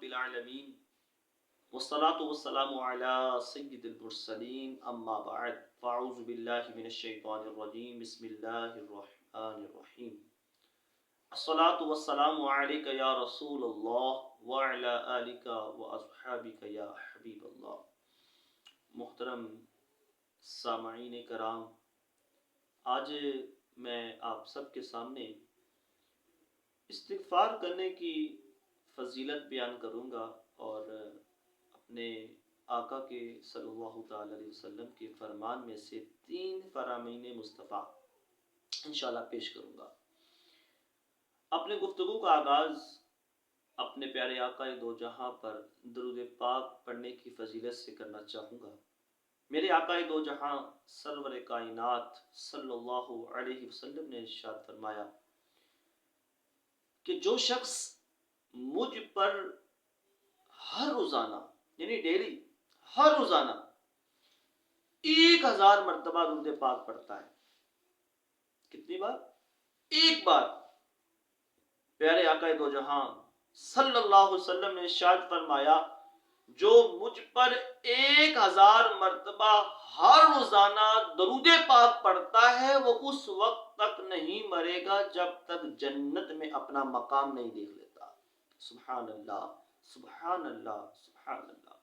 رب العالمین والصلاة والسلام علی سید المرسلین اما بعد فاعوذ باللہ من الشیطان الرجیم بسم اللہ الرحمن الرحیم الصلاة والسلام علیک یا رسول اللہ وعلی آلک واصحابک یا حبیب اللہ۔ محترم سامعین کرام، آج میں آپ سب کے سامنے استغفار کرنے کی فضیلت بیان کروں گا اور اپنے آقا کے صلی اللہ تعالی علیہ وسلم کے فرمان میں سے 3 فرامین مصطفیٰ انشاءاللہ پیش کروں گا۔ اپنے گفتگو کا آغاز اپنے پیارے آقا دو جہاں پر درود پاک پڑھنے کی فضیلت سے کرنا چاہوں گا۔ میرے آقا دو جہاں سرور کائنات صلی اللہ علیہ وسلم نے ارشاد فرمایا کہ جو شخص مجھ پر ہر روزانہ یعنی ڈیلی ہر روزانہ 1000 مرتبہ درود پاک پڑھتا ہے۔ کتنی بار؟ 1 بار۔ پیارے آقا دو جہاں صلی اللہ علیہ وسلم نے ارشاد فرمایا جو مجھ پر 1000 مرتبہ ہر روزانہ درود پاک پڑھتا ہے وہ اس وقت تک نہیں مرے گا جب تک جنت میں اپنا مقام نہیں دیکھ لیتا۔ سبحان اللہ، سبحان اللہ، سبحان اللہ۔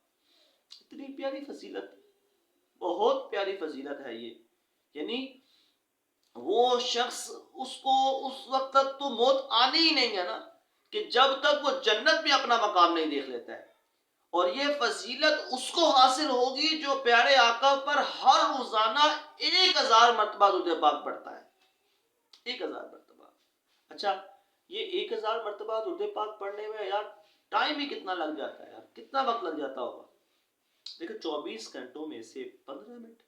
اتنی پیاری فضیلت، بہت پیاری فضیلت ہے یہ۔ یعنی وہ شخص اس کو اس وقت تک تو موت آنی ہی نہیں ہے نا کہ جب تک وہ جنت میں اپنا مقام نہیں دیکھ لیتا ہے، اور یہ فضیلت اس کو حاصل ہوگی جو پیارے آقا پر ہر روزانہ 1000 مرتبہ درود پاک پڑھتا ہے۔ 1000 مرتبہ۔ اچھا، یہ 1000 مرتبہ درود پاک پڑھنے میں یار ٹائم ہی کتنا لگ جاتا ہے، یار کتنا وقت لگ جاتا ہوگا۔ دیکھیں 24 گھنٹوں میں سے 15 منٹ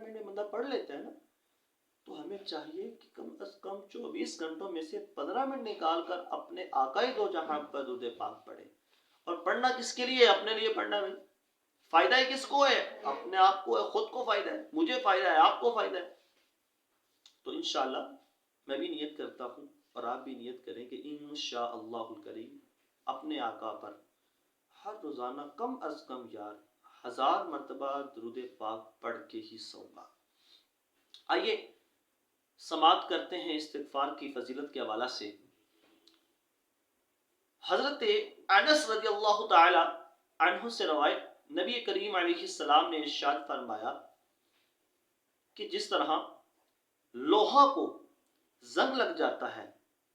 میں بندہ پڑھ لیتا ہے نا، تو ہمیں چاہیے کہ کم از کم 24 گھنٹوں میں سے 15 منٹ نکال کر اپنے آقا دو جہاں پر درود پاک پڑھیں۔ اور پڑھنا کس کے لیے؟ اپنے لیے پڑھنا ہے۔ فائدہ ہی کس کو ہے؟ اپنے آپ کو ہے، خود کو فائدہ ہے، مجھے فائدہ ہے، آپ کو فائدہ ہے۔ تو انشاءاللہ میں بھی نیت کرتا ہوں اور آپ بھی نیت کریں کہ انشاءاللہ الکریم اپنے آقا پر ہر روزانہ کم از کم 1000 مرتبہ درود پاک پڑھ کے ہی سوں گا۔ آئیے سماعت کرتے ہیں استغفار کی فضیلت کے حوالہ سے۔ حضرت انس رضی اللہ تعالی عنہ سے روایت، نبی کریم علیہ السلام نے ارشاد فرمایا کہ جس طرح لوہا کو زنگ لگ جاتا ہے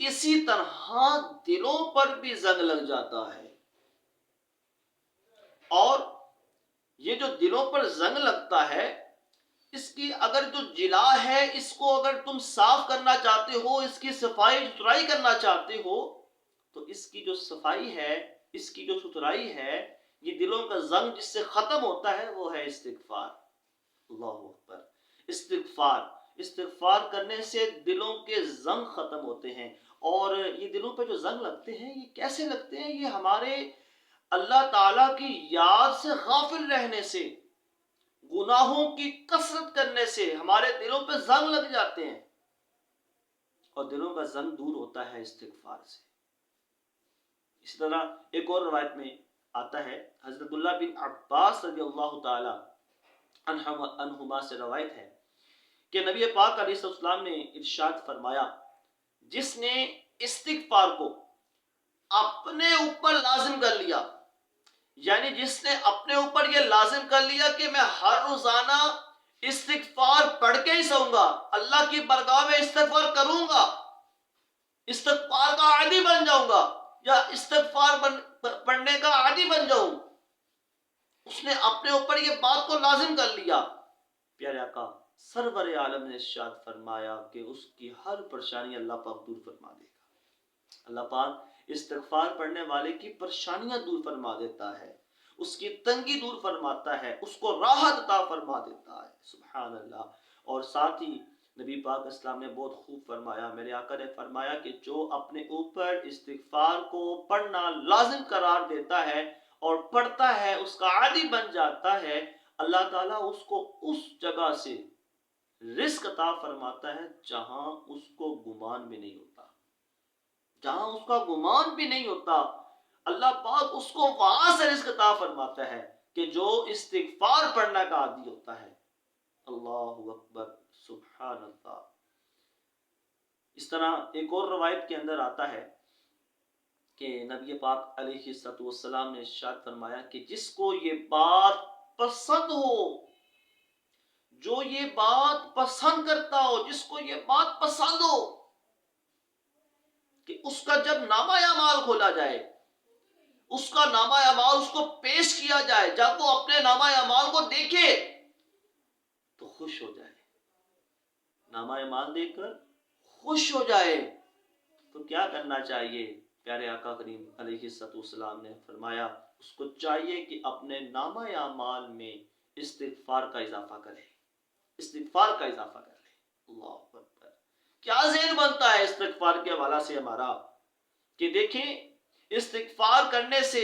اسی طرح دلوں پر بھی زنگ لگ جاتا ہے، اور یہ جو دلوں پر زنگ لگتا ہے اس کی اگر جو جلا ہے اس کو اگر تم صاف کرنا چاہتے ہو، اس کی صفائی ستھرائی کرنا چاہتے ہو، تو اس کی جو صفائی ہے، اس کی جو ستھرائی ہے، یہ دلوں کا زنگ جس سے ختم ہوتا ہے وہ ہے استغفار۔ اللہ اکبر۔ استغفار کرنے سے دلوں کے زنگ ختم ہوتے ہیں۔ اور یہ دلوں پہ جو زنگ لگتے ہیں یہ کیسے لگتے ہیں؟ یہ ہمارے اللہ تعالیٰ کی یاد سے غافل رہنے سے، گناہوں کی کثرت کرنے سے ہمارے دلوں پہ زنگ لگ جاتے ہیں، اور دلوں کا زنگ دور ہوتا ہے استغفار سے۔ اس طرح ایک اور روایت میں آتا ہے، حضرت عبداللہ بن عباس رضی اللہ تعالی عنہما سے روایت ہے کہ نبی پاک علیہ السلام نے ارشاد فرمایا جس نے استغفار کو اپنے اوپر لازم کر لیا، یعنی جس نے اپنے اوپر یہ لازم کر لیا کہ میں ہر روزانہ استغفار پڑھ کے ہی سوں گا، اللہ کی بارگاہ میں استغفار کروں گا، استغفار کا عادی بن جاؤں گا یا استغفار پڑھنے کا عادی بن جاؤں، اس نے اپنے اوپر یہ بات کو لازم کر لیا، پیارے آقا سرور عالم نے ارشاد فرمایا کہ اس کی ہر پریشانی اللہ پاک دور فرما دے گا۔ اللہ پاک استغفار پڑھنے والے کی پریشانیاں دور فرما دیتا ہے، اس کی تنگی دور فرماتا ہے، اس کو راحت عطا فرما دیتا ہے۔ سبحان اللہ۔ اور ساتھ ہی نبی پاک اسلام نے بہت خوب فرمایا، میرے آقا نے فرمایا کہ جو اپنے اوپر استغفار کو پڑھنا لازم قرار دیتا ہے اور پڑھتا ہے، اس کا عادی بن جاتا ہے، اللہ تعالیٰ اس کو اس جگہ سے رزق عطا فرماتا ہے جہاں اس کو گمان بھی نہیں ہوتا، جہاں اس کا گمان بھی نہیں ہوتا۔ اللہ پاک اس کو وہاں سے رزق عطا فرماتا ہے کہ جو استغفار پڑھنے کا عادی ہوتا ہے۔ اللہ اکبر، سبحان اللہ۔ اس طرح ایک اور روایت کے اندر آتا ہے کہ نبی پاک علیہ الصلوۃ والسلام نے ارشاد فرمایا کہ جس کو یہ بات پسند ہو، جو یہ بات پسند کرتا ہو، جس کو یہ بات پسند ہو کہ اس کا جب نامہ اعمال کھولا جائے، اس کا نامہ اعمال اس کو پیش کیا جائے، جب وہ اپنے نامہ اعمال کو دیکھے تو خوش ہو جائے، نامہ اعمال دیکھ کر خوش ہو جائے، تو کیا کرنا چاہیے؟ پیارے آقا کریم علیہ السلام نے فرمایا اس کو چاہیے کہ اپنے نامہ اعمال میں استغفار کا اضافہ کرے، استغفار کا اضافہ کرے۔ اللہ اکبر، کیا ذہن بنتا ہے استغفار کے حوالے سے ہمارا کہ دیکھیں استغفار کرنے سے،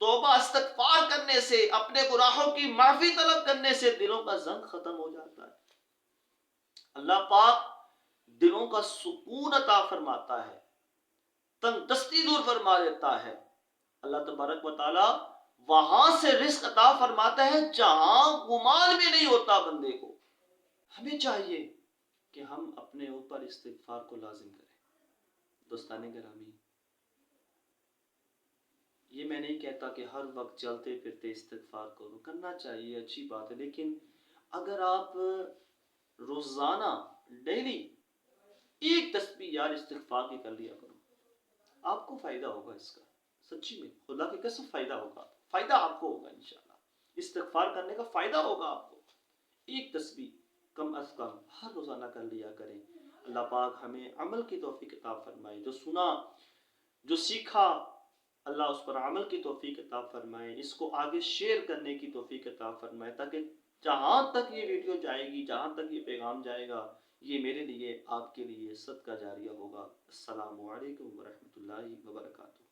توبہ استغفار کرنے سے، اپنے گناہوں کی معافی طلب کرنے سے دلوں کا زنگ ختم ہو جاتا ہے، اللہ پاک دلوں کا سکون عطا فرماتا ہے، تنگ دستی دور فرما دیتا ہے۔ اللہ تبارک و تعالی وہاں سے رزق عطا فرماتا ہے جہاں گمان بھی نہیں ہوتا بندے کو۔ ہمیں چاہیے کہ ہم اپنے اوپر استغفار کو لازم کریں۔ دوستان گرامی، یہ میں نہیں کہتا کہ ہر وقت چلتے پھرتے استغفار کرو، کرنا چاہیے، اچھی بات ہے، لیکن اگر آپ روزانہ ڈیلی ایک تسبیح یار استغفار کی کر لیا کرو، آپ کو فائدہ ہوگا اس کا، سچی میں خدا کی قسم فائدہ ہوگا، فائدہ آپ کو ہوگا انشاءاللہ، استغفار کرنے کا فائدہ ہوگا آپ کو۔ ایک تسبیح کم از کم ہر روزانہ کر لیا کریں۔ اللہ پاک ہمیں عمل کی توفیق عطا فرمائے، جو سنا، جو سیکھا، اللہ اس پر عمل کی توفیق عطا فرمائے، اس کو آگے شیئر کرنے کی توفیق عطا فرمائے، تاکہ جہاں تک یہ ویڈیو جائے گی، جہاں تک یہ پیغام جائے گا، یہ میرے لیے، آپ کے لیے صدقہ جاریہ ہوگا۔ السلام علیکم ورحمۃ اللہ وبرکاتہ۔